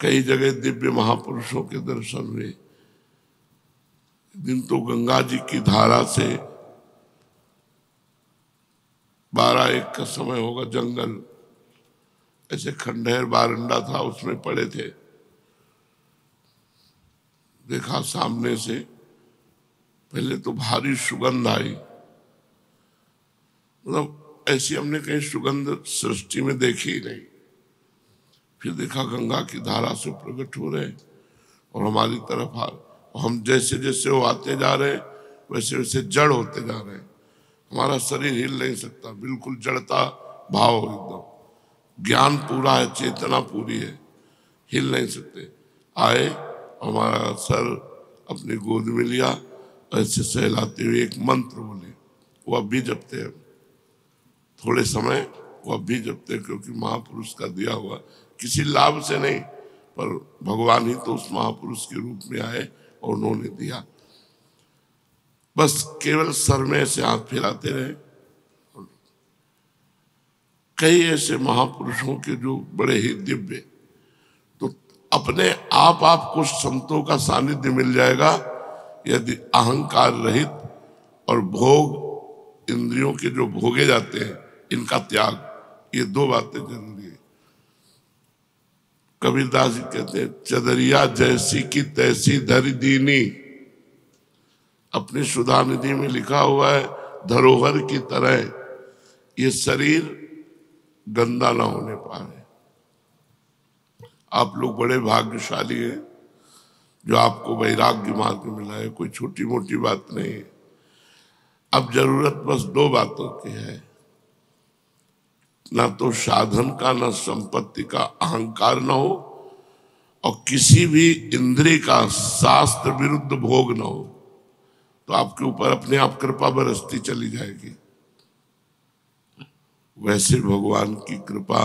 कई जगह दिव्य महापुरुषों के दर्शन हुए। दिन तो गंगा जी की धारा से 12-1 का समय होगा, जंगल ऐसे खंडहर बारंडा था, उसमें पड़े थे। देखा सामने से, पहले तो भारी सुगंध आई, मतलब ऐसी हमने कहीं सुगंध सृष्टि में देखी ही नहीं। फिर देखा गंगा की धारा से प्रकट हो रहे और हमारी तरफ आ, और हम जैसे जैसे वो आते जा रहे वैसे वैसे जड़ होते जा रहे। हमारा शरीर हिल नहीं सकता, बिल्कुल जड़ता भाव एकदम। ज्ञान पूरा है, चेतना पूरी है, हिल नहीं सकते। आए, हमारा सर अपनी गोद में लिया, ऐसे सहलाते हुए एक मंत्र बोले, वो अब भी जपते हैं। थोड़े समय वो अब भी जपते हैं, क्योंकि महापुरुष का दिया हुआ, किसी लाभ से नहीं, पर भगवान ही तो उस महापुरुष के रूप में आए और उन्होंने दिया। बस केवल सर में से हाथ फैलाते रहे। कई ऐसे महापुरुषों के जो बड़े ही दिव्य, तो अपने आप आपको संतों का सानिध्य मिल जाएगा यदि अहंकार रहित और भोग, इंद्रियों के जो भोगे जाते हैं इनका त्याग, ये 2 बातें जरूरी है। कबीरदास जी कहते हैं, चदरिया जैसी की तैसी धरि दीनी। अपनी सुधा निधि में लिखा हुआ है, धरोहर की तरह ये शरीर गंदा ना होने पाए। आप लोग बड़े भाग्यशाली हैं जो आपको वैराग्य मार्ग मिला है, कोई छोटी मोटी बात नहीं है। अब जरूरत बस 2 बातों की है, ना तो साधन का, ना संपत्ति का अहंकार ना हो, और किसी भी इंद्रिय का शास्त्र विरुद्ध भोग ना हो, तो आपके ऊपर अपने आप कृपा बरसती चली जाएगी। वैसे भगवान की कृपा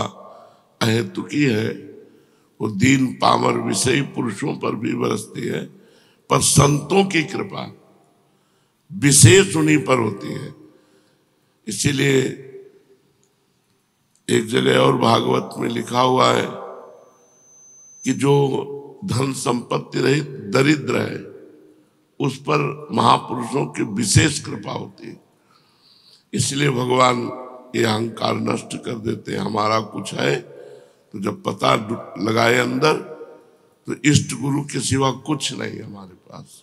अहेतुकी है, वो दीन पामर विषयी पुरुषों पर भी बरसती है, पर संतों की कृपा विशेष उन्हीं पर होती है। इसीलिए एक जगह और भागवत में लिखा हुआ है कि जो धन संपत्ति रहित दरिद्र है उस पर महापुरुषों की विशेष कृपा होती है। इसलिए भगवान ये अहंकार नष्ट कर देते हैं। हमारा कुछ है तो जब पता लगाए अंदर, तो इष्ट गुरु के सिवा कुछ नहीं हमारे पास,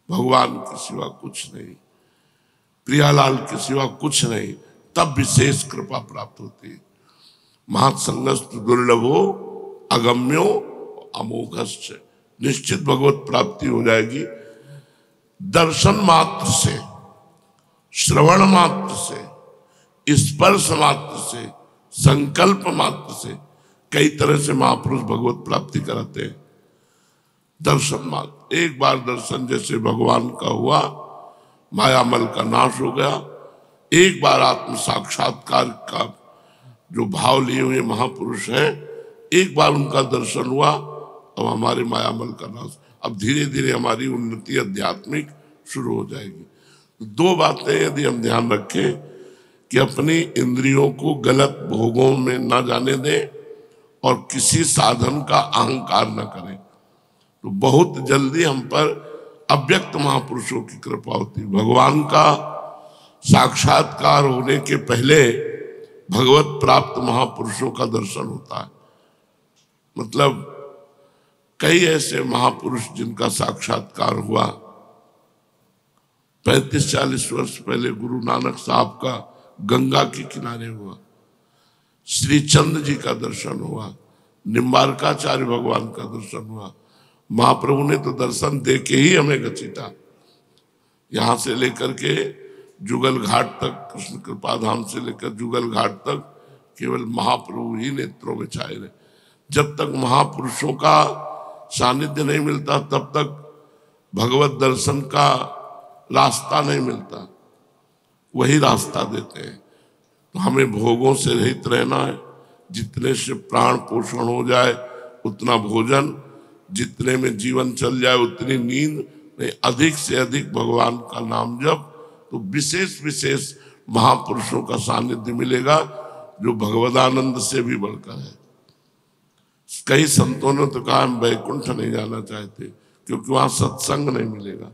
भगवान के सिवा कुछ नहीं, प्रियालाल के सिवा कुछ नहीं, तब विशेष कृपा प्राप्त होती है। महत्संगस्तु दुर्लभो अगम्यो अमोघश्च। निश्चित भगवत प्राप्ति हो जाएगी। दर्शन मात्र से, श्रवण मात्र से, स्पर्श मात्र से, संकल्प मात्र से कई तरह से महापुरुष भगवत प्राप्ति कराते हैं। दर्शन मात्र, एक बार दर्शन जैसे भगवान का हुआ, मायामल का नाश हो गया। एक बार आत्म साक्षात्कार का जो भाव लिए हुए महापुरुष हैं, एक बार उनका दर्शन हुआ, अब हमारे मायामल का नाश। अब धीरे धीरे हमारी उन्नति आध्यात्मिक शुरू हो जाएगी। 2 बातें यदि हम ध्यान रखें कि अपनी इंद्रियों को गलत भोगों में न जाने दें और किसी साधन का अहंकार न करें, तो बहुत जल्दी हम पर अव्यक्त महापुरुषों की कृपा होती है। भगवान का साक्षात्कार होने के पहले भगवत प्राप्त महापुरुषों का दर्शन होता है। मतलब कई ऐसे महापुरुष जिनका साक्षात्कार हुआ। 35-40 वर्ष पहले गुरु नानक साहब का गंगा के किनारे हुआ, श्री चंद जी का दर्शन हुआ, निम्बारकाचार्य भगवान का दर्शन हुआ। महाप्रभु ने तो दर्शन दे के ही हमें घसीटा, यहां से लेकर के जुगल घाट तक, कृष्ण कृपा धाम से लेकर जुगल घाट तक केवल महाप्रभु ही नेत्रों में छाए रहे। जब तक महापुरुषों का सानिध्य नहीं मिलता तब तक भगवत दर्शन का रास्ता नहीं मिलता, वही रास्ता देते हैं। तो हमें भोगों से रहित रहना है। जितने से प्राण पोषण हो जाए उतना भोजन, जितने में जीवन चल जाए उतनी नींद, नहीं अधिक से अधिक भगवान का नाम जप, तो विशेष विशेष महापुरुषों का सानिध्य मिलेगा जो भगवदानंद से भी बढ़कर है। कई संतों ने तो कहा हम वैकुंठ नहीं जाना चाहते क्योंकि वहां सत्संग नहीं मिलेगा।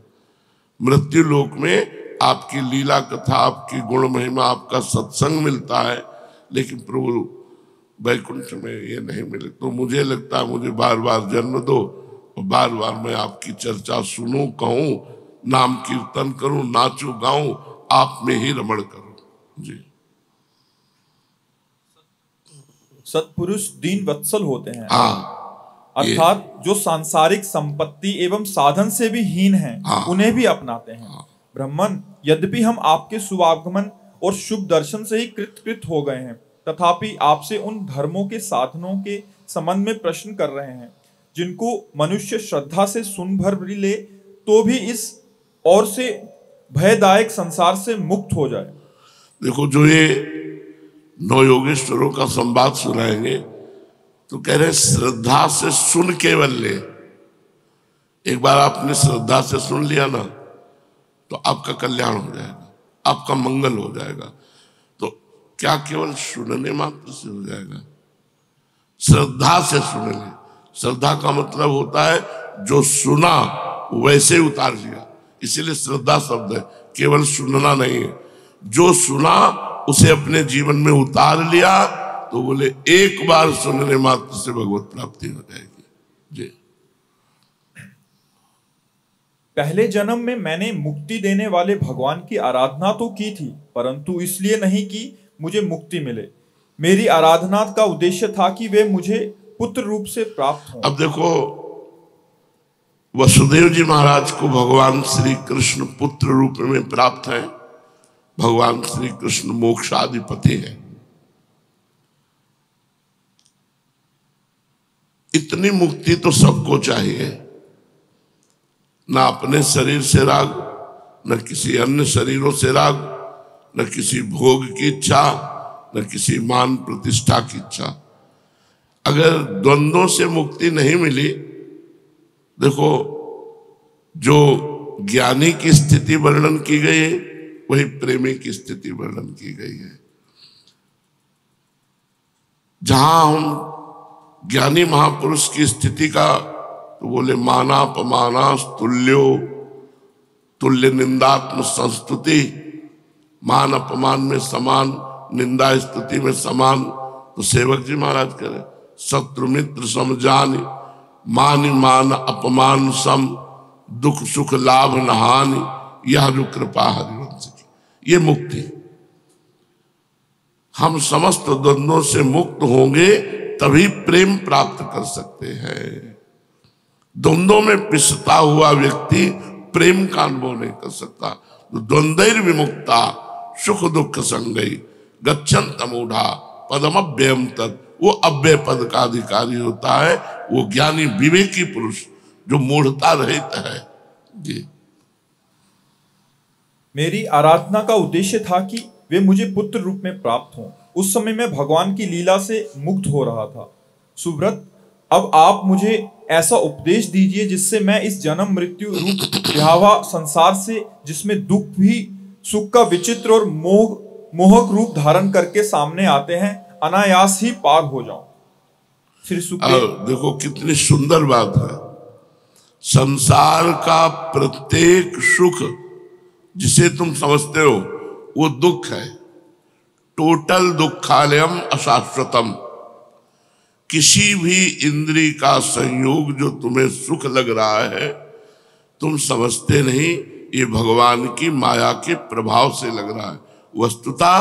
मृत्यु लोक में आपकी लीला कथा, आपकी गुण महिमा, आपका सत्संग मिलता है, लेकिन प्रभु वैकुंठ में ये नहीं मिले। तो मुझे लगता है मुझे बार बार जन्म दो और बार बार मैं आपकी चर्चा सुनूं, कहूं, नाम कीर्तन करूं, नाचूं गाऊं, आप में ही रमण करूं जी। सत्पुरुष दीन वत्सल होते हैं। हाँ, अर्थात जो सांसारिक संपत्ति एवं साधन से भी हीन हैं, हाँ, उन्हें भी अपनाते हैं। हाँ, ब्राह्मण, यद्यपि हम आपके शुभागमन और शुभ दर्शन से ही कृत हो गए हैं, तथापि आपसे उन धर्मों के साधनों के संबंध में प्रश्न कर रहे हैं जिनको मनुष्य श्रद्धा से सुन भर भी ले तो भी इस और से भयदायक संसार से मुक्त हो जाए। देखो, जो ये नौ योगेश्वरों का संवाद सुनाएंगे तो कह रहे श्रद्धा से सुन केवल ले। एक बार आपने श्रद्धा से सुन लिया ना तो आपका कल्याण हो जाएगा, आपका मंगल हो जाएगा। तो क्या केवल सुनने मात्र से हो जाएगा? श्रद्धा से सुन ले। श्रद्धा का मतलब होता है जो सुना वैसे उतार लिया, इसीलिए श्रद्धा शब्द है, केवल सुनना नहीं है। जो सुना उसे अपने जीवन में उतार लिया तो बोले एक बार सुनने मात्र से भगवत प्राप्ति हो जाएगी जी। पहले जन्म में मैंने मुक्ति देने वाले भगवान की आराधना तो की थी, परंतु इसलिए नहीं कि मुझे मुक्ति मिले। मेरी आराधना का उद्देश्य था कि वे मुझे पुत्र रूप से प्राप्त हों। अब देखो, वसुदेव जी महाराज को भगवान श्री कृष्ण पुत्र रूप में प्राप्त है। भगवान श्री कृष्ण मोक्षाधिपति है। इतनी मुक्ति तो सबको चाहिए, ना अपने शरीर से राग, न किसी अन्य शरीरों से राग, न किसी भोग की इच्छा, न किसी मान प्रतिष्ठा की इच्छा। अगर द्वंद्वों से मुक्ति नहीं मिली, देखो जो ज्ञानी की स्थिति वर्णन की गई है वही प्रेमी की स्थिति वर्णन की गई है। जहां हम ज्ञानी महापुरुष की स्थिति का तो बोले माना पमाना तुल्यो, तुल्य निंदात्म संस्तुति, मान अपमान में समान, निंदा स्तुति में समान। तो सेवक जी महाराज करें शत्रु मित्र समझान, मान मान अपमान सम, दुख सुख लाभ नहानि, यह जो कृपा हरिवंश की, ये मुक्ति। हम समस्त द्वंद्वों से मुक्त होंगे तभी प्रेम प्राप्त कर सकते हैं। द्वंद्वों में पिसता हुआ व्यक्ति प्रेम का अनुभव नहीं कर सकता। तो द्वंद्वैर विमुक्ता सुख दुख संगई गच्छन्त मूढ़ा पदमव्ययम तत्, वो अव्यय पद का अधिकारी होता है, वो ज्ञानी विवेकी पुरुष जो मूढ़ता रहित है जी। मेरी आराधना का उद्देश्य था कि वे मुझे पुत्र रूप में प्राप्त हों। उस समय मैं भगवान की लीला से मुक्त हो रहा था। सुब्रत, अब आप मुझे ऐसा उपदेश दीजिए जिससे मैं इस जन्म मृत्यु रूप भयावह संसार से, जिसमें दुख भी सुख का विचित्र और मोहक रूप धारण करके सामने आते हैं, अनायास ही पार हो जाऊं। श्री सुखदेव, देखो कितनी सुंदर बात है। संसार का प्रत्येक सुख जिसे तुम समझते हो वो दुख है। टोटल दुखालयम अशाश्वतम। किसी भी इंद्री का संयोग जो तुम्हें सुख लग रहा है, तुम समझते नहीं, ये भगवान की माया के प्रभाव से लग रहा है। वस्तुतः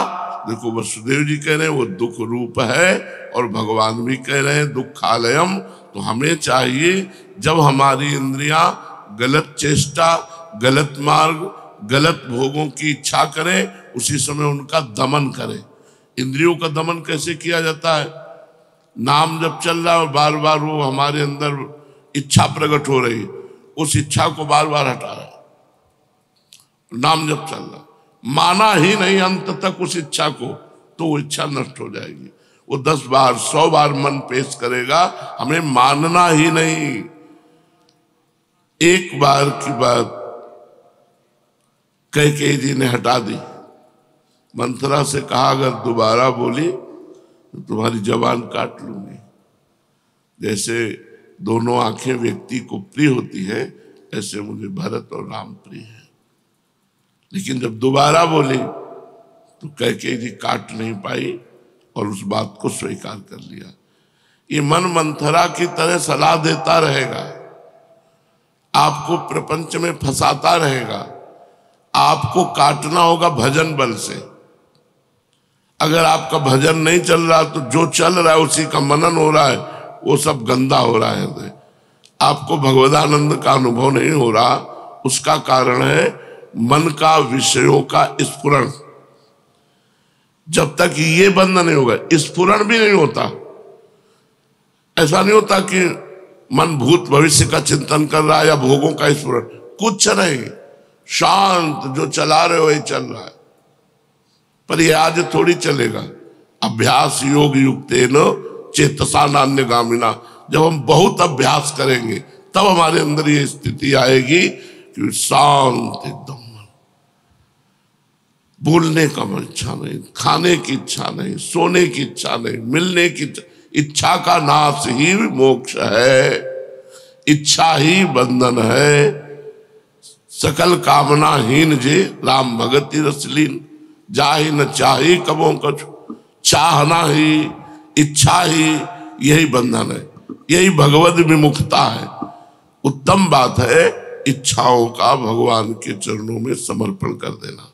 देखो, वसुदेव जी कह रहे हैं वो दुख रूप है और भगवान भी कह रहे हैं दुखालयम। तो हमें चाहिए जब हमारी इंद्रियां गलत चेष्टा, गलत मार्ग, गलत भोगों की इच्छा करें, उसी समय उनका दमन करें। इंद्रियों का दमन कैसे किया जाता है? नाम जब चल रहा है और बार बार वो हमारे अंदर इच्छा प्रकट हो रही, उस इच्छा को बार बार हटा रहे। नाम जब चल रहा, माना ही नहीं अंत तक उस इच्छा को, तो वो इच्छा नष्ट हो जाएगी। वो 10 बार 100 बार मन पेश करेगा, हमें मानना ही नहीं। एक बार की बात कैकेयी जी ने हटा दी। मंथरा से कहा अगर दोबारा बोली तो तुम्हारी जबान काट लूंगी। जैसे दोनों आंखें व्यक्ति को प्रिय होती है, ऐसे मुझे भरत और राम प्रिय है। लेकिन जब दोबारा बोली तो कैकेयी जी काट नहीं पाई और उस बात को स्वीकार कर लिया। ये मन मंथरा की तरह सलाह देता रहेगा, आपको प्रपंच में फंसाता रहेगा। आपको काटना होगा भजन बल से। अगर आपका भजन नहीं चल रहा तो जो चल रहा है उसी का मनन हो रहा है, वो सब गंदा हो रहा है। आपको भगवदानंद का अनुभव नहीं हो रहा, उसका कारण है मन का विषयों का स्फुरण। जब तक ये बंद नहीं होगा, स्फुरण भी नहीं होता। ऐसा नहीं होता कि मन भूत भविष्य का चिंतन कर रहा है या भोगों का स्फुरण, कुछ नहीं, शांत जो चला रहे हो वही चल रहा है। पर ये आज थोड़ी चलेगा। अभ्यास योग युक्तेन चेतसा नान्यगामिना, जब हम बहुत अभ्यास करेंगे तब हमारे अंदर ये स्थिति आएगी कि शांत एकदम, बोलने का इच्छा नहीं, खाने की इच्छा नहीं, सोने की इच्छा नहीं, मिलने की इच्छा का नाश ही मोक्ष है, इच्छा ही बंधन है। सकल कामना हीन जे राम भगति रसलीन, जाहि न चाही कबों कछु, चाहना ही इच्छा ही यही बंधन है, यही भगवत विमुखता है। उत्तम बात है इच्छाओं का भगवान के चरणों में समर्पण कर देना।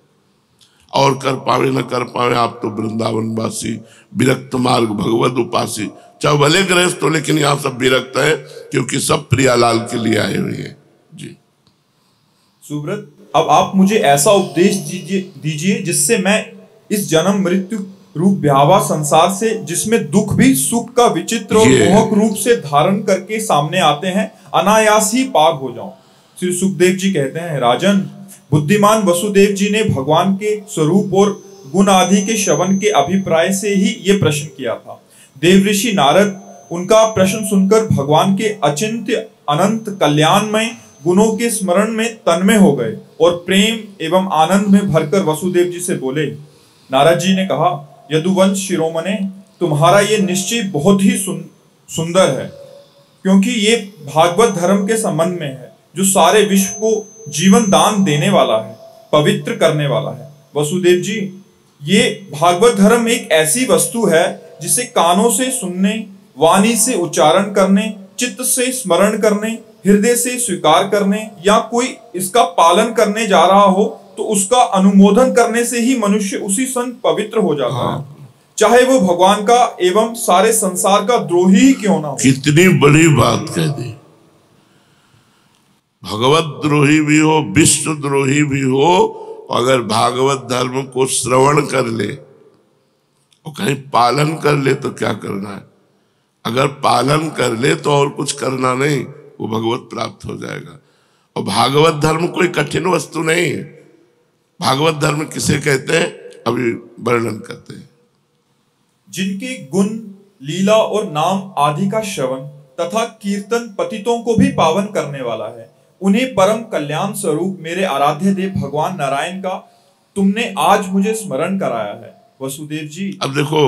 और कर पावे न कर पावे, आप तो वृंदावन वासी, विरक्त मार्ग भगवत उपासी, चाहे भले गृहस्थ हो, लेकिन यहाँ सब विरक्त है क्योंकि सब प्रियालाल के लिए आए हुए हैं। जी सुब्रत, अब आप मुझे ऐसा उपदेश दीजिए जिससे मैं इस जन्म मृत्यु रूप ब्यावा संसार से, जिसमें दुख भी सुख का विचित्र और मोहक रूप से धारण करके सामने आते हैं, अनायास ही पार हो जाऊं। श्री सुखदेव जी कहते हैं, राजन, बुद्धिमान वसुदेव जी ने भगवान के स्वरूप और गुण आदि के श्रवण के अभिप्राय से ही ये प्रश्न किया था। देवऋषि नारद उनका प्रश्न सुनकर भगवान के अचिंत्य अनंत कल्याणमय गुणों के स्मरण में तन्मय हो गए और प्रेम एवं आनंद में भरकर वसुदेव जी से बोले। नारद जी ने कहा, यदुवंश शिरोमणे, तुम्हारा ये निश्चय बहुत ही सुंदर है, क्योंकि ये भागवत धर्म के संबंध में है, जो सारे विश्व को जीवन दान देने वाला है, पवित्र करने वाला है। वसुदेव जी, ये भागवत धर्म एक ऐसी वस्तु है जिसे कानों से सुनने, वाणी से उच्चारण करने, चित्त से स्मरण करने, हृदय से स्वीकार करने या कोई इसका पालन करने जा रहा हो तो उसका अनुमोदन करने से ही मनुष्य उसी क्षण पवित्र हो जाता है, चाहे वो भगवान का एवं सारे संसार का द्रोही ही क्यों ना हो। कितनी बड़ी बात कह दी। भगवत द्रोही भी हो, विश्व द्रोही भी हो, अगर भागवत धर्म को श्रवण कर ले और कहीं पालन कर ले तो क्या करना है। अगर पालन कर ले तो और कुछ करना नहीं, वो भगवत प्राप्त हो जाएगा। और भागवत धर्म कोई कठिन वस्तु नहीं है। भागवत धर्म किसे कहते हैं, अभी वर्णन करते हैं। जिनके गुण, लीला और नाम आदि का श्रवण तथा कीर्तन पतितों को भी पावन करने वाला है, उन्हें परम कल्याण स्वरूप मेरे आराध्य देव भगवान नारायण का तुमने आज मुझे स्मरण कराया है। वसुदेव जी, अब देखो,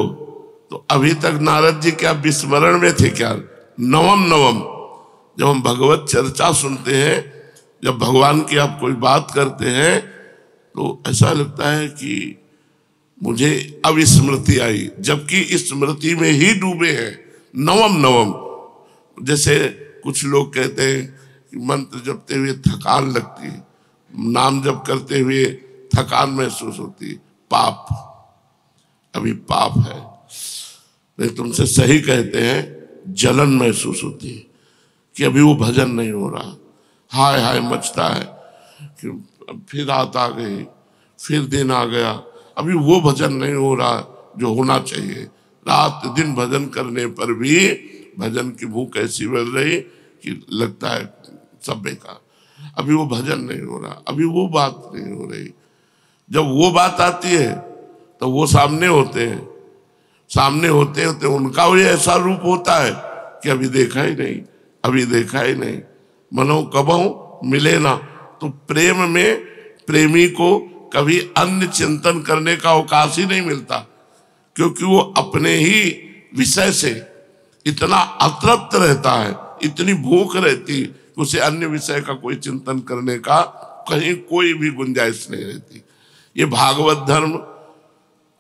तो अभी तक नारद जी क्या विस्मरण में थे क्या? नवम जब हम भगवत चर्चा सुनते हैं, जब भगवान की आप कोई बात करते हैं तो ऐसा लगता है कि मुझे अब स्मृति आई, जबकि स्मृति में ही डूबे हैं। नवम जैसे कुछ लोग कहते हैं कि मंत्र जपते हुए थकान लगती है, नाम जप करते हुए थकान महसूस होती है, पाप, अभी पाप है। नहीं, तुमसे सही कहते हैं, जलन महसूस होती है कि अभी वो भजन नहीं हो रहा, हाय हाय मचता है कि फिर रात आ गई, फिर दिन आ गया, अभी वो भजन नहीं हो रहा जो होना चाहिए। रात दिन भजन करने पर भी भजन की भूख ऐसी बढ़ रही कि लगता है सब बेकार, अभी वो भजन नहीं हो रहा, अभी वो बात नहीं हो रही। जब वो बात आती है तो वो सामने होते हैं, सामने होते होते उनका भी ऐसा रूप होता है कि अभी देखा ही नहीं, अभी देखा ही नहीं, मनो कबहू मिले ना। तो प्रेम में प्रेमी को कभी अन्य चिंतन करने का अवकाश ही नहीं मिलता, क्योंकि वो अपने ही विषय से इतना अतृप्त रहता है, इतनी भूख रहती कि उसे अन्य विषय का कोई चिंतन करने का कहीं कोई भी गुंजाइश नहीं रहती। ये भागवत धर्म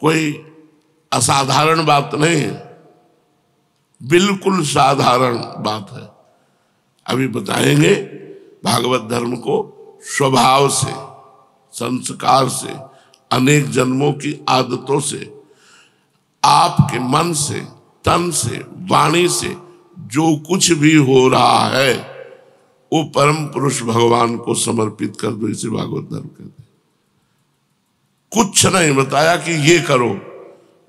कोई असाधारण बात नहीं है, बिल्कुल साधारण बात है। अभी बताएंगे भागवत धर्म को स्वभाव से, संस्कार से, अनेक जन्मों की आदतों से, आपके मन से, तन से, वाणी से जो कुछ भी हो रहा है वो परम पुरुष भगवान को समर्पित कर दो। इसे भागवत धर्म कहते हैं। कुछ नहीं बताया कि ये करो,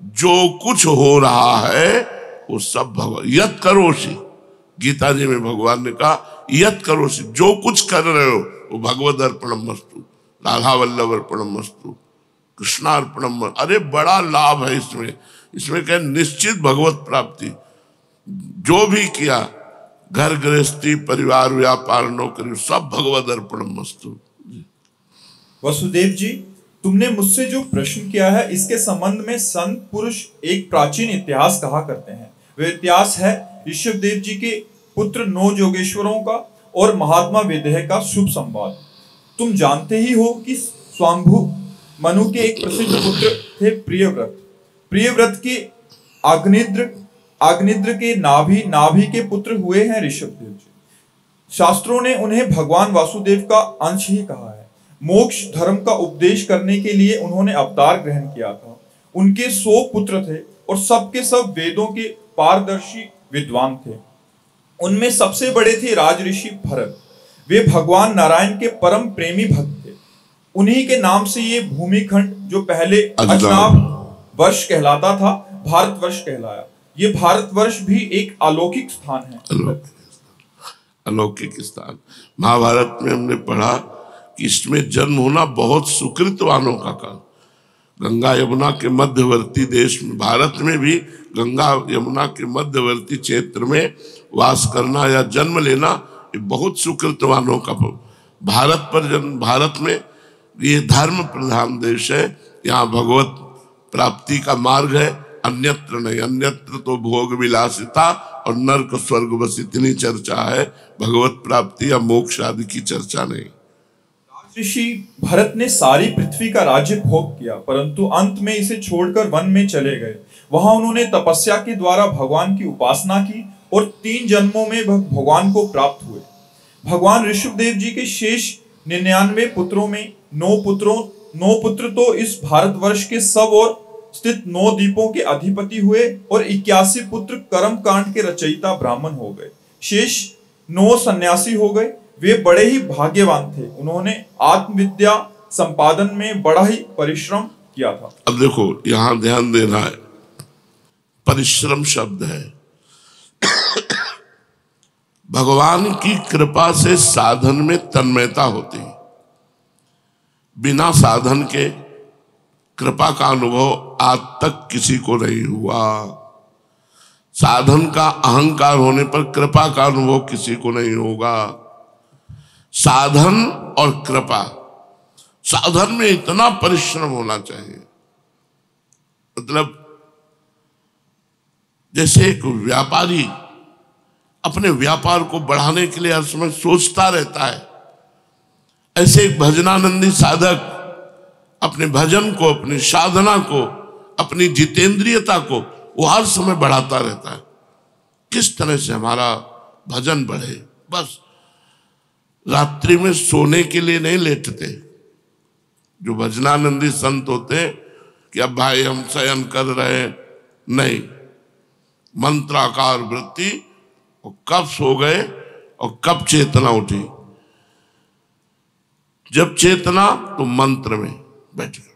जो कुछ हो रहा है वो सब भगवान। यत करोषि, गीता जी में भगवान ने कहा यत करोषि, जो कुछ कर रहे हो वो भगवद अर्पणमस्तु, राधा वल्लभ अर्पणमस्तु, कृष्णार्पणम। अरे बड़ा लाभ है इसमें। इसमें क्या निश्चित भगवत प्राप्ति। जो भी किया, घर गृहस्थी, परिवार, व्यापार, नौकरी, सब भगवद अर्पणमस्तु। वसुदेव जी, तुमने मुझसे जो प्रश्न किया है इसके संबंध में संत पुरुष एक प्राचीन इतिहास कहा करते हैं। वह इतिहास है ऋषभदेव जी के पुत्र 9 योगेश्वरों का और महात्मा विदेह का शुभ संवाद। तुम जानते ही हो कि स्वांभु मनु के एक प्रसिद्ध पुत्र थे प्रियव्रत। प्रियव्रत के आग्निद्र के नाभि के पुत्र हुए हैं ऋषभदेव जी। शास्त्रों ने उन्हें भगवान वासुदेव का अंश ही कहा है। मोक्ष धर्म का उपदेश करने के लिए उन्होंने अवतार ग्रहण किया था। उनके 100 पुत्र थे और सबके सब वेदों के पारदर्शी विद्वान थे। उनमें सबसे बड़े थे राजऋषि भरत। वे भगवान नारायण के परम प्रेमी भक्त थे। उन्हीं के नाम से ये भूमिखंड, जो पहले अजनाब वर्ष कहलाता था, भारतवर्ष कहलाया। ये भारतवर्ष भी एक अलौकिक स्थान है। अलौकिक स्थान। महाभारत में हमने पढ़ा कि इसमें जन्म होना बहुत सुकृतवानों का काम। गंगा यमुना के मध्यवर्ती देश में, भारत में भी गंगा यमुना के मध्यवर्ती क्षेत्र में वास करना या जन्म लेना ये बहुत सुकृतवानों का। भारत में ये धर्म प्रधान देश है। यहाँ भगवत प्राप्ति का मार्ग है, अन्यत्र नहीं। अन्यत्र तो भोग विलासिता और नरक स्वर्ग, बस इतनी चर्चा है। भगवत प्राप्ति या मोक्ष आदि की चर्चा नहीं। ऋषि भरत ने सारी पृथ्वी का राज्य भोग किया, परंतु अंत में इसे छोड़कर वन में चले गए। वहां उन्होंने तपस्या के द्वारा भगवान की उपासना की और 3 जन्मों में भगवान को प्राप्त हुए। भगवान ऋषभदेव जी के शेष 99 पुत्रों में 9 पुत्र तो इस भारतवर्ष के सब और स्थित 9 द्वीपों के अधिपति हुए और 81 पुत्र कर्म कांड के रचयिता ब्राह्मण हो गए। शेष 9 सन्यासी हो गए। वे बड़े ही भाग्यवान थे। उन्होंने आत्मविद्या संपादन में बड़ा ही परिश्रम किया था। अब देखो, यहां ध्यान देना है, परिश्रम शब्द है। भगवान की कृपा से साधन में तन्मयता होती है। बिना साधन के कृपा का अनुभव आज तक किसी को नहीं हुआ। साधन का अहंकार होने पर कृपा का अनुभव किसी को नहीं होगा। साधन और कृपा, साधन में इतना परिश्रम होना चाहिए। मतलब जैसे एक व्यापारी अपने व्यापार को बढ़ाने के लिए हर समय सोचता रहता है, ऐसे एक भजनानंदी साधक अपने भजन को, अपनी साधना को, अपनी जितेंद्रियता को वो हर समय बढ़ाता रहता है। किस तरह से हमारा भजन बढ़े। बस रात्रि में सोने के लिए नहीं लेटते। जो भजनानंदी संत होते कि अब भाई हम शयन कर रहे, नहीं, मंत्राकार वृत्ति, और कब सो गए और कब चेतना उठी। जब चेतना तो मंत्र में बैठ गए।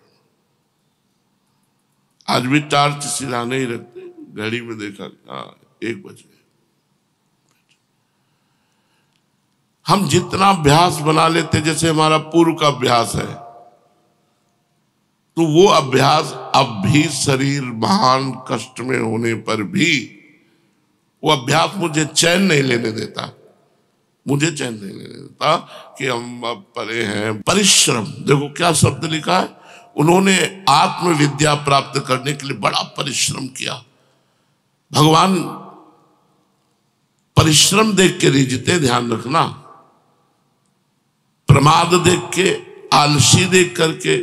आज भी टार्च सिरा नहीं रखते, घड़ी में देखा 1 बजे। हम जितना अभ्यास बना लेते, जैसे हमारा पूर्व का अभ्यास है, तो वो अभ्यास अब भी शरीर महान कष्ट में होने पर भी वो अभ्यास मुझे चैन नहीं लेने देता। मुझे चैन नहीं लेने देता कि हम अब परे हैं। परिश्रम, देखो क्या शब्द लिखा है। उन्होंने आत्मविद्या प्राप्त करने के लिए बड़ा परिश्रम किया। भगवान परिश्रम देख के रिझते, ध्यान रखना। प्रमाद देख के, आलसी देख करके,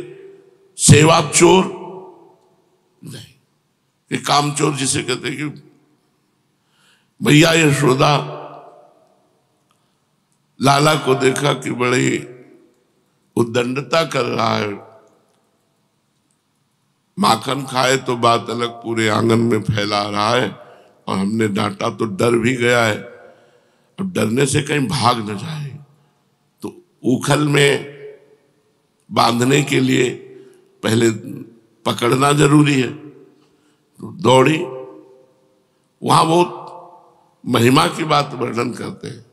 सेवा चोर नहीं। कि काम चोर जिसे कहते कि भैया यशोदा लाला को देखा कि बड़ी उद्दंडता कर रहा है, माखन खाए तो बात अलग, पूरे आंगन में फैला रहा है, और हमने डांटा तो डर भी गया है, अब डरने से कहीं भाग न जाए, तो उखल में बांधने के लिए पहले पकड़ना जरूरी है। तो दौड़ी, वहां बहुत महिमा की बात वर्णन करते हैं।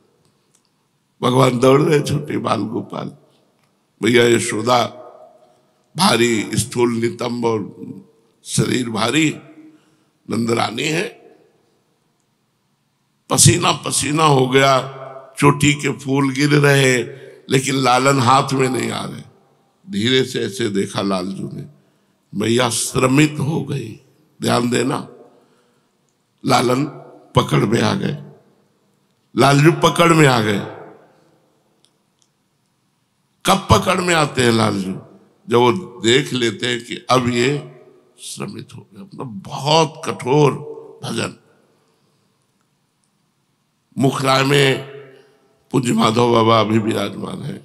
भगवान दौड़ रहे, छोटे बाल गोपाल, भैया यशोदा भारी स्थूल नितंब और शरीर भारी, नंदरानी है, पसीना पसीना हो गया, चोटी के फूल गिर रहे, लेकिन लालन हाथ में नहीं आ रहे। धीरे से ऐसे देखा लालजू ने, मैया श्रमित हो गई। ध्यान देना, लालन पकड़ में आ गए, लालजू पकड़ में आ गए। कब पकड़ में आते हैं लालजू? जब वो देख लेते हैं कि अब ये श्रमित हो गए। मतलब बहुत कठोर भजन। मुखराय में पूज्य माधव बाबा अभी विराजमान है,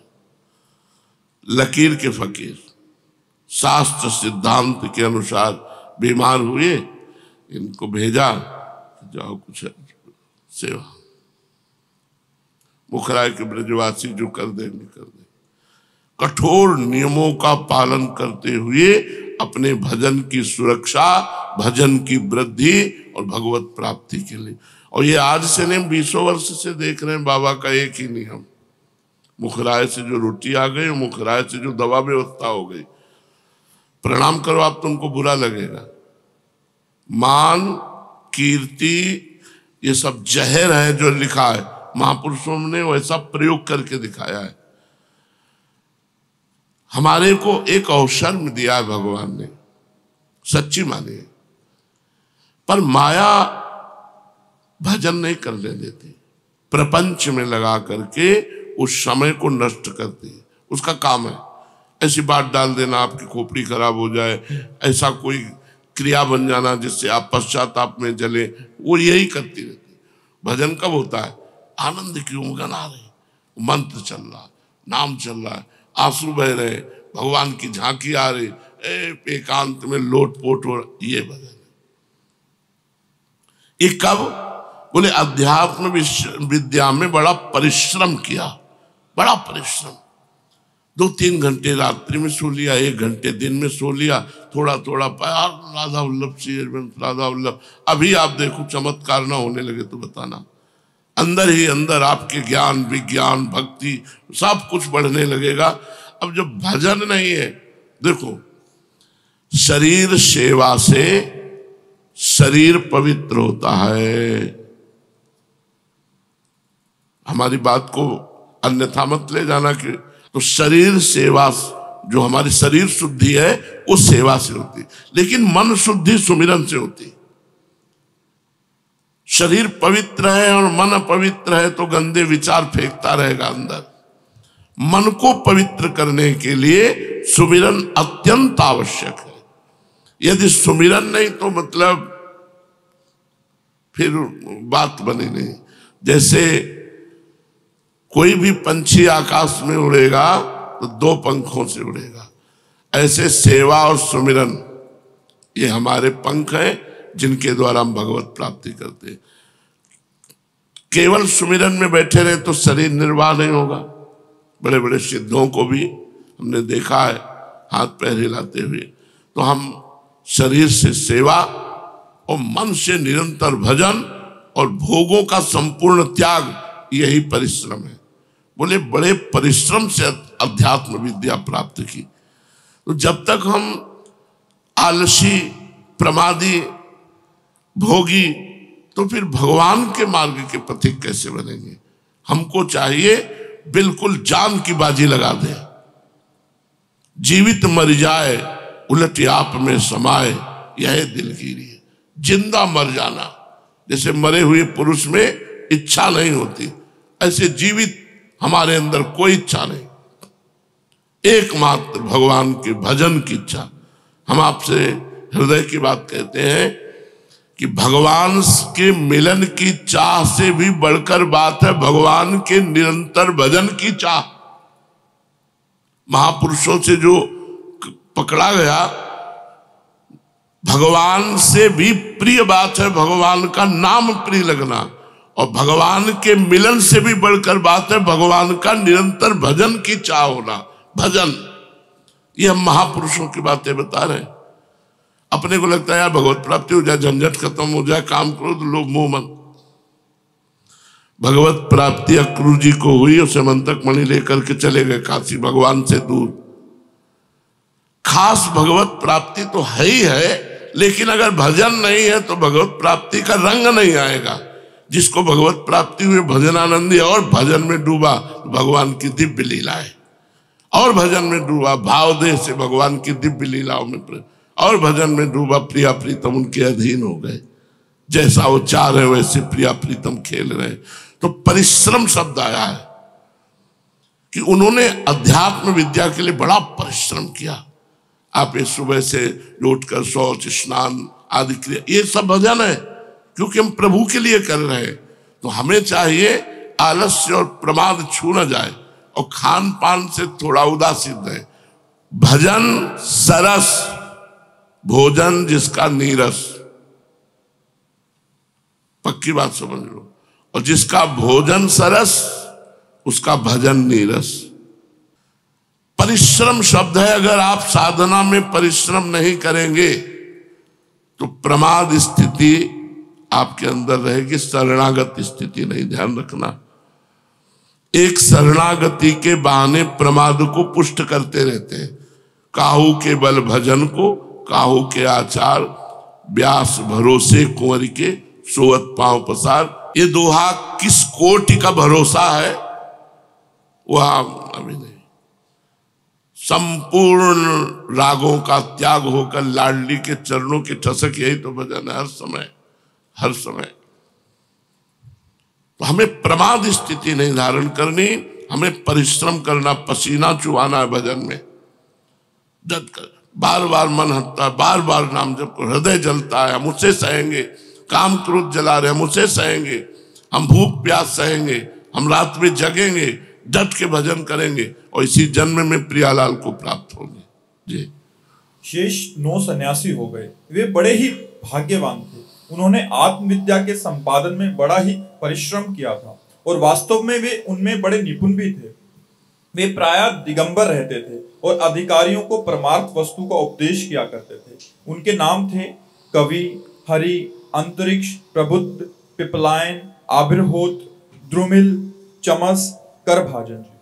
लकीर के फकीर, शास्त्र सिद्धांत के अनुसार बीमार हुए, इनको भेजा, जाओ कुछ सेवा। मुखराय के ब्रजवासी जो कर देंगे कर दे। कठोर नियमों का पालन करते हुए अपने भजन की सुरक्षा, भजन की वृद्धि और भगवत प्राप्ति के लिए। और ये आज से नहीं, 20 वर्ष से देख रहे हैं बाबा का एक ही नियम। मुखराय से जो रोटी आ गई, मुखराय से जो दवा व्यवस्था हो गई, प्रणाम करो आप, तुमको बुरा लगेगा। मान, कीर्ति, ये सब जहर है जो लिखा है, महापुरुषों ने वैसा प्रयोग करके दिखाया है। हमारे को एक अवसर में दिया है भगवान ने, सच्ची मानिए, पर माया भजन नहीं करने देती, प्रपंच में लगा करके उस समय को नष्ट करती है। उसका काम है ऐसी बात डाल देना आपकी खोपड़ी खराब हो जाए, ऐसा कोई क्रिया बन जाना जिससे आप पश्चाताप में जले, वो यही करती रहती। भजन कब होता है? आनंद की उमगन आ रही, मंत्र चल रहा, नाम चल रहा है, आंसू बह रहे, भगवान की झांकी आ रही, एकांत में लोटपोट हो, ये भजन है। ये कब? बोले अध्यात्म विद्या में बड़ा परिश्रम किया, बड़ा परिश्रम। 2-3 घंटे रात्रि में सो लिया, 1 घंटे दिन में सो लिया, थोड़ा थोड़ा प्यार, राधा वल्लभ श्री राधा वल्लभ। अभी आप देखो चमत्कार ना होने लगे तो बताना, अंदर ही अंदर आपके ज्ञान, विज्ञान, भक्ति सब कुछ बढ़ने लगेगा। अब जब भजन नहीं है, देखो शरीर सेवा से शरीर पवित्र होता है। हमारी बात को अन्यथा मत ले जाना कि तो शरीर सेवा, जो हमारी शरीर शुद्धि है वो सेवा से होती, लेकिन मन शुद्धि सुमिरन से होती। शरीर पवित्र है और मन अपवित्र है तो गंदे विचार फेंकता रहेगा अंदर। मन को पवित्र करने के लिए सुमिरन अत्यंत आवश्यक है। यदि सुमिरन नहीं तो मतलब फिर बात बनी नहीं। जैसे कोई भी पंछी आकाश में उड़ेगा तो 2 पंखों से उड़ेगा, ऐसे सेवा और सुमिरन ये हमारे पंख हैं जिनके द्वारा हम भगवत प्राप्ति करते हैं। केवल सुमिरन में बैठे रहे तो शरीर निर्वाह नहीं होगा। बड़े बड़े सिद्धों को भी हमने देखा है हाथ पैर हिलाते हुए। तो हम शरीर से सेवा और मन से निरंतर भजन और भोगों का संपूर्ण त्याग, यही परिश्रम है। बोले बड़े परिश्रम से अध्यात्म विद्या प्राप्त की। तो जब तक हम आलसी, प्रमादी, भोगी, तो फिर भगवान के मार्ग के पथिक कैसे बनेंगे? हमको चाहिए बिल्कुल जान की बाजी लगा दे, जीवित मर जाए उलट आप में समाए, यह दिलगिरी है। जिंदा मर जाना, जैसे मरे हुए पुरुष में इच्छा नहीं होती, ऐसे जीवित हमारे अंदर कोई इच्छा नहीं, एकमात्र भगवान के भजन की इच्छा। हम आपसे हृदय की बात कहते हैं कि भगवान के मिलन की चाह से भी बढ़कर बात है भगवान के निरंतर भजन की चाह। महापुरुषों से जो पकड़ा गया, भगवान से भी प्रिय बात है भगवान का नाम प्रिय लगना, और भगवान के मिलन से भी बढ़कर बात है भगवान का निरंतर भजन की चाह होना। भजन, ये हम महापुरुषों की बातें बता रहे हैं। अपने को लगता है यार भगवत प्राप्ति हो जाए, झंझट खत्म हो जाए, काम करो तो लोग मुंह मन। भगवत प्राप्ति अक्रूर जी को हुई, उसे मंतक मणि लेकर के चले गए काशी, भगवान से दूर। खास भगवत प्राप्ति तो है ही है, लेकिन अगर भजन नहीं है तो भगवत प्राप्ति का रंग नहीं आएगा। जिसको भगवत प्राप्ति हुई भजनानंदी और भजन में डूबा, भगवान की दिव्य लीला है, और भजन में डूबा भाव देह से भगवान की दिव्य लीलाओं में, और भजन में डूबा प्रिया प्रीतम उनके अधीन हो गए। जैसा वो चाह रहे वैसे प्रिया प्रीतम खेल रहे। तो परिश्रम शब्द आया है कि उन्होंने अध्यात्म विद्या के लिए बड़ा परिश्रम किया। आप ये सुबह से उठकर शौच स्नान आदि क्रिया, ये सब भजन है, क्योंकि हम प्रभु के लिए कर रहे हैं। तो हमें चाहिए आलस्य और प्रमाद छू न जाए, और खान पान से थोड़ा उदासीन रहे। भजन सरस, भोजन जिसका नीरस, पक्की बात समझ लो। और जिसका भोजन सरस उसका भजन नीरस। परिश्रम शब्द है, अगर आप साधना में परिश्रम नहीं करेंगे तो प्रमाद स्थिति आपके अंदर रहेगी, शरणागत स्थिति नहीं। ध्यान रखना, एक शरणागति के बहाने प्रमाद को पुष्ट करते रहते हैं। काहू के बल भजन को, काहू के आचार, व्यास भरोसे कुंवर के, सोवत पांव पसार। ये दोहा किस कोटि का भरोसा है वह अभी नहीं। संपूर्ण रागों का त्याग होकर लाडली के चरणों की ठसक, यही तो भजन है हर समय, हर समय। तो हमें प्रमाद स्थिति नहीं धारण करनी, हमें परिश्रम करना, पसीना चुहाना है भजन में। डट कर बार बार मन हटता है, बार बार नाम जप कर हृदय जलता है, हम उसे सहेंगे। काम क्रोध जला रहे हम उसे सहेंगे, हम भूख प्यास सहेंगे, हम रात में जगेंगे, डट के भजन करेंगे, और इसी जन्म में प्रियालाल को प्राप्त होंगे। जी। शेष 9 सन्यासी हो गए। वे बड़े ही भाग्यवान थे। उन्होंने आत्मविद्या के संपादन में बड़ा ही परिश्रम किया था, और वास्तव में वे उनमें बड़े निपुण भी थे। वे प्रायः दिगंबर रहते थे और अधिकारियों को परमार्थ वस्तु का उपदेश किया करते थे। उनके नाम थे कवि, हरि, अंतरिक्ष, प्रबुद्ध, पिपलायन, आबिर्होत, द्रुमिल, चमस, करभाजन जी।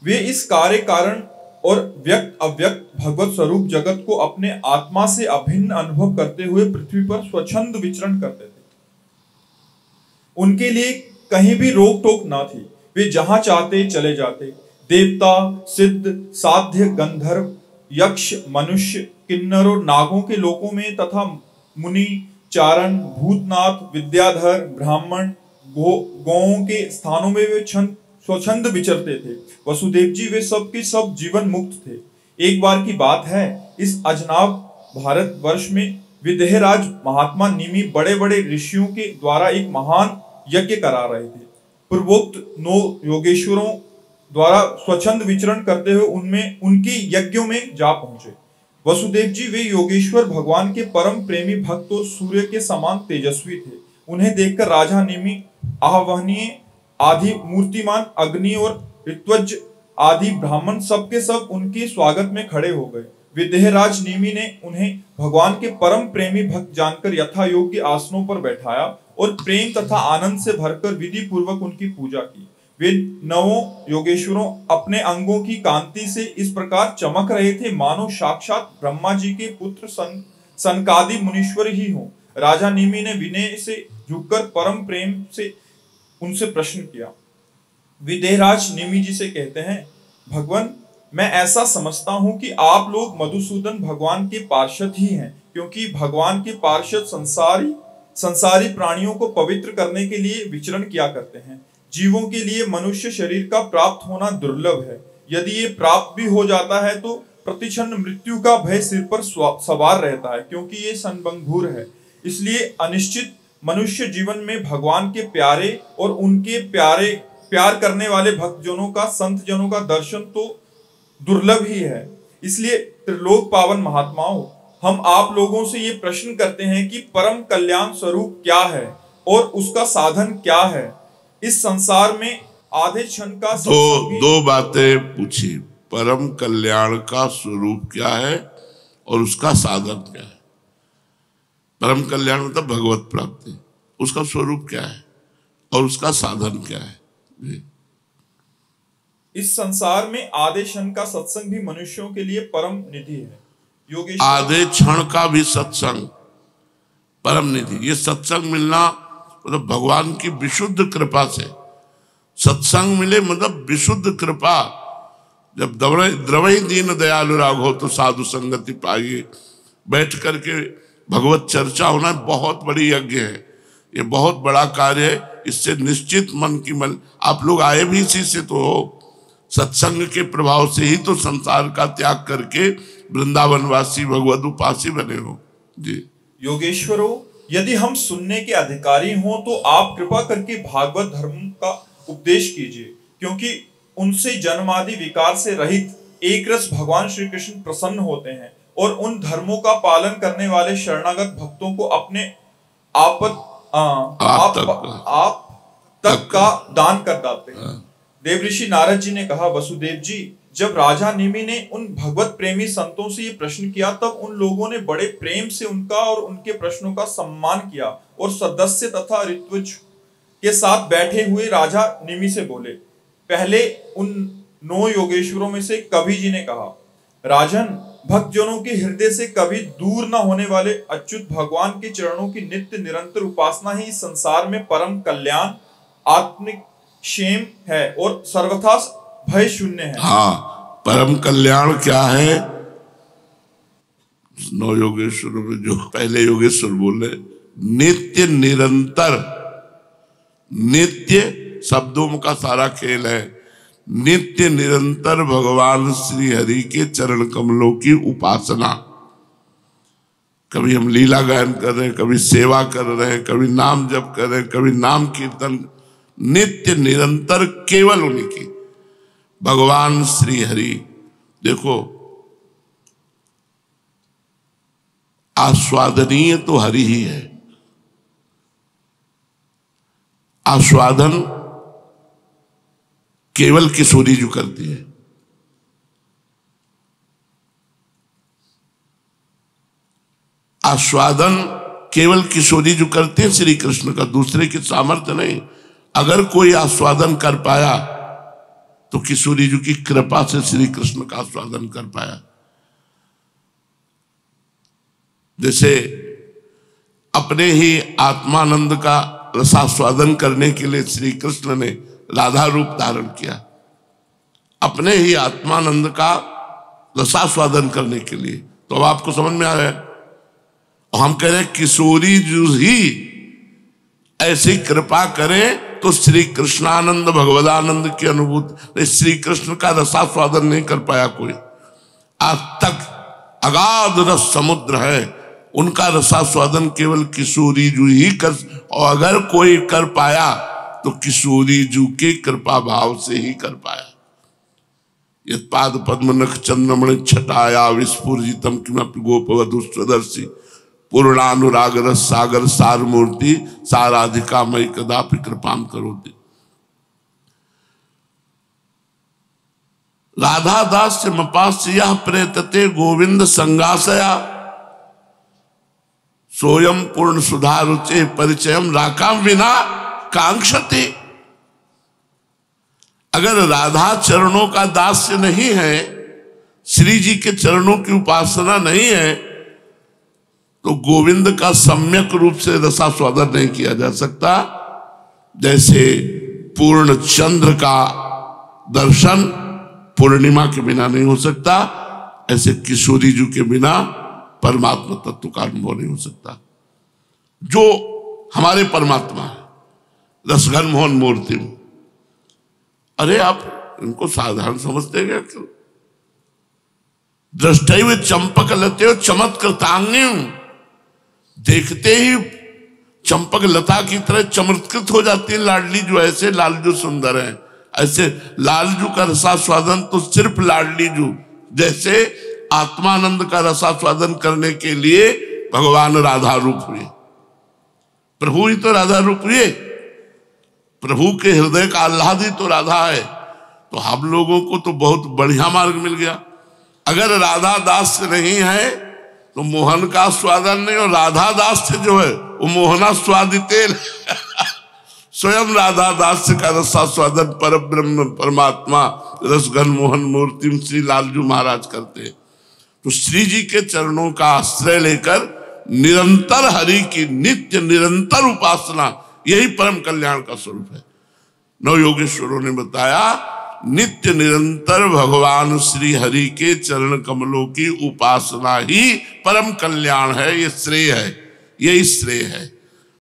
वे इस कार्य कारण और व्यक्त अव्यक्त भगवत स्वरूप जगत को अपने आत्मा से अभिन्न अनुभव करते हुए पृथ्वी पर स्वच्छंद विचरण करते थे। उनके लिए कहीं भी रोक टोक ना थी, वे जहां चाहते चले जाते। देवता, सिद्ध, साध्य, गंधर्व, यक्ष, मनुष्य, किन्नरों, नागों के लोकों में तथा मुनि, चारण, भूतनाथ, विद्याधर, ब्राह्मण, गौओं के स्थानों में वे स्वच्छंद विचरते थे। वसुदेव जी वे सब के सब जीवन मुक्त थे। एक बार की बात है, इस अजनाब भारत वर्ष में विदेहराज महात्मा निमि बड़े बड़े ऋषियों के द्वारा एक महान यज्ञ करा रहे थे। पूर्वोक्त 9 योगेश्वरों द्वारा स्वच्छंद विचरण करते हुए उनमें उनके यज्ञों में जा पहुंचे। वसुदेव जी वे योगेश्वर भगवान के परम प्रेमी भक्त और सूर्य के समान तेजस्वी थे। उन्हें देखकर राजा निमि, आहवनीय आदि मूर्तिमान अग्नि और ऋत्वज आदि ब्राह्मण सबके सब उनके स्वागत में खड़े हो गए। विदेहराज निमि ने उन्हें भगवान के परम प्रेमी भक्त जानकर यथा योग्य आसनों पर बैठाया और प्रेम तथा आनंद से भरकर विधि पूर्वक उनकी पूजा की। वे 9 योगेश्वरों अपने अंगों की कांति से इस प्रकार चमक रहे थे मानो साक्षात ब्रह्मा जी के पुत्र सनकादि मुनीश्वर ही हों। राजा निमि ने विनय से झुककर परम प्रेम से उनसे प्रश्न किया। विदेहराज निमि जी से कहते हैं, भगवान, मैं ऐसा समझता हूं कि आप लोग मधुसूदन भगवान के पार्षद ही हैं, क्योंकि भगवान के पार्षद संसारी प्राणियों को पवित्र करने के लिए विचरण किया करते हैं। जीवों के लिए मनुष्य शरीर का प्राप्त होना दुर्लभ है। यदि ये प्राप्त भी हो जाता है तो प्रतिक्षण मृत्यु का भय सिर पर सवार रहता है, क्योंकि ये संभंगुर है। इसलिए अनिश्चित मनुष्य जीवन में भगवान के प्यारे और उनके प्यार करने वाले भक्तजनों का, संत जनों का दर्शन तो दुर्लभ ही है। इसलिए त्रिलोक पावन महात्माओं, हम आप लोगों से ये प्रश्न करते हैं कि परम कल्याण स्वरूप क्या है और उसका साधन क्या है। इस संसार में आधे क्षण का दो बातें पूछी, परम कल्याण का स्वरूप क्या है और उसका साधन क्या है। परम कल्याण मतलब भगवत प्राप्ति, उसका स्वरूप क्या है और उसका साधन क्या है। इस संसार में आधे क्षण का सत्संग भी मनुष्यों के लिए परम निधि है। योगेश, आधे क्षण का भी सत्संग परम निधि। ये सत्संग मिलना मतलब भगवान की विशुद्ध कृपा से सत्संग मिले, मतलब विशुद्ध कृपा। जब द्रवई दीन दयालु राघव तो साधु संगति पाइए, बैठ करके भगवत चर्चा होना बहुत बड़ी यज्ञ है, ये बहुत बड़ा कार्य है। इससे निश्चित मन की मन, आप लोग आए भी इसी से तो हो, सत्संग के प्रभाव से ही तो संसार का त्याग करके वृंदावनवासी भगवत उपासी बने हो। जी योगेश्वरों, यदि हम सुनने के अधिकारी हों तो आप कृपा करके भागवत धर्म का उपदेश कीजिए, क्योंकि उनसे जन्मादि विकार से रहित एक रस भगवान श्री कृष्ण प्रसन्न होते हैं और उन धर्मों का पालन करने वाले शरणागत भक्तों को अपने आप तक का दान कर देते हैं। देवऋषि नारद जी ने कहा, वसुदेव जी, जब राजा निमि ने उन भगवत प्रेमी संतों से ये प्रश्न किया तब उन लोगों ने बड़े प्रेम से उनका और उनके प्रश्नों का सम्मान किया और सदस्य तथा ऋत्विज के साथ बैठे हुए राजा निमि से बोले। पहले उन 9 योगेश्वरों में से कवि जी ने कहा, राजन, भक्तजनों के हृदय से कभी दूर न होने वाले अच्युत भगवान के चरणों की नित्य निरंतर उपासना ही इस संसार में परम कल्याण, आत्मिक क्षेम है और सर्वथा भय शून्य है। हाँ, परम कल्याण क्या है? 9 योगेश्वरों में जो पहले योगेश्वर बोले, नित्य निरंतर, नित्य शब्दों का सारा खेल है, नित्य निरंतर भगवान श्री हरि के चरण कमलों की उपासना। कभी हम लीला गायन कर रहे हैं, कभी सेवा कर रहे हैं, कभी नाम जप कर रहे हैं, कभी नाम कीर्तन, नित्य निरंतर केवल उन्हीं की, भगवान श्री हरि। देखो, आस्वादनीय तो हरि ही है। आस्वादन केवल किशोरी जो करती है, आस्वादन केवल किशोरी जो करते हैं श्री कृष्ण का, दूसरे की सामर्थ्य नहीं। अगर कोई आस्वादन कर पाया तो किशोरी जी की कृपा से श्री कृष्ण का आस्वादन कर पाया। जैसे अपने ही आत्मानंद का रसास्वादन करने के लिए श्री कृष्ण ने राधा रूप धारण किया, अपने ही आत्मानंद का रसास्वादन करने के लिए। तो अब आपको समझ में आ रहा है, और हम कह रहे हैं किशोरी जी ही ऐसी कृपा करें तो श्री कृष्णानंद भगवदानंद की अनुभूति। श्री कृष्ण का रसास्वादन नहीं कर पाया कोई, आज तक अगाध रस समुद्र है, उनका रसास्वादन केवल किशोरी जू ही कर, और अगर कोई कर पाया तो किशोरी जू के कृपा भाव से ही कर पाया। यद पाद पद्म नख चंद्रमणि छटाया विस्फुरितम किमपि गोपवधू स्वदर्शी पूर्णानुराग रस सागर सार मूर्ति साराधिका मई कदापि कृपाम करोति। राधा दास से मपास्य यह प्रेतते गोविंद संगासया सोयम पूर्ण सुधारुचे परिचयम राकाम विना कांक्षते। अगर राधा चरणों का दास्य नहीं है, श्री जी के चरणों की उपासना नहीं है, तो गोविंद का सम्यक रूप से रसास्वादन नहीं किया जा सकता। जैसे पूर्ण चंद्र का दर्शन पूर्णिमा के बिना नहीं हो सकता, ऐसे किशोरी जी के बिना परमात्मा तत्व का अनुभव नहीं हो सकता। जो हमारे परमात्मा है, रसघन मोहन मूर्ति। अरे आप इनको साधारण समझते क्या? दृष्टैव चंपक लते हो चमत्कृतांगी, देखते ही चंपक लता की तरह चमत्कृत हो जाती है लाडली जो। ऐसे लालजू सुंदर है, ऐसे लालजू का रसास्वादन तो सिर्फ लाडली जू, जैसे आत्मानंद का रसास्वादन करने के लिए भगवान राधा रूप हुए। प्रभु ही तो राधा रूप हुए, प्रभु के हृदय का आह्लादी तो राधा है। तो हम लोगों को तो बहुत बढ़िया मार्ग मिल गया। अगर राधा दास नहीं है तो मोहन का स्वादन नहीं, और राधा दास से जो है वो मोहना स्वादिते स्वयं राधा दास का रसास्वादन पर ब्रह्म परमात्मा रसघन मोहन मूर्ति श्री लालजू महाराज करते हैं। तो श्री जी के चरणों का आश्रय लेकर निरंतर हरि की नित्य निरंतर उपासना, यही परम कल्याण का स्वरूप है। नव योगेश्वरों ने बताया नित्य निरंतर भगवान श्री हरि के चरण कमलों की उपासना ही परम कल्याण है, ये श्रेय है, यही श्रेय है।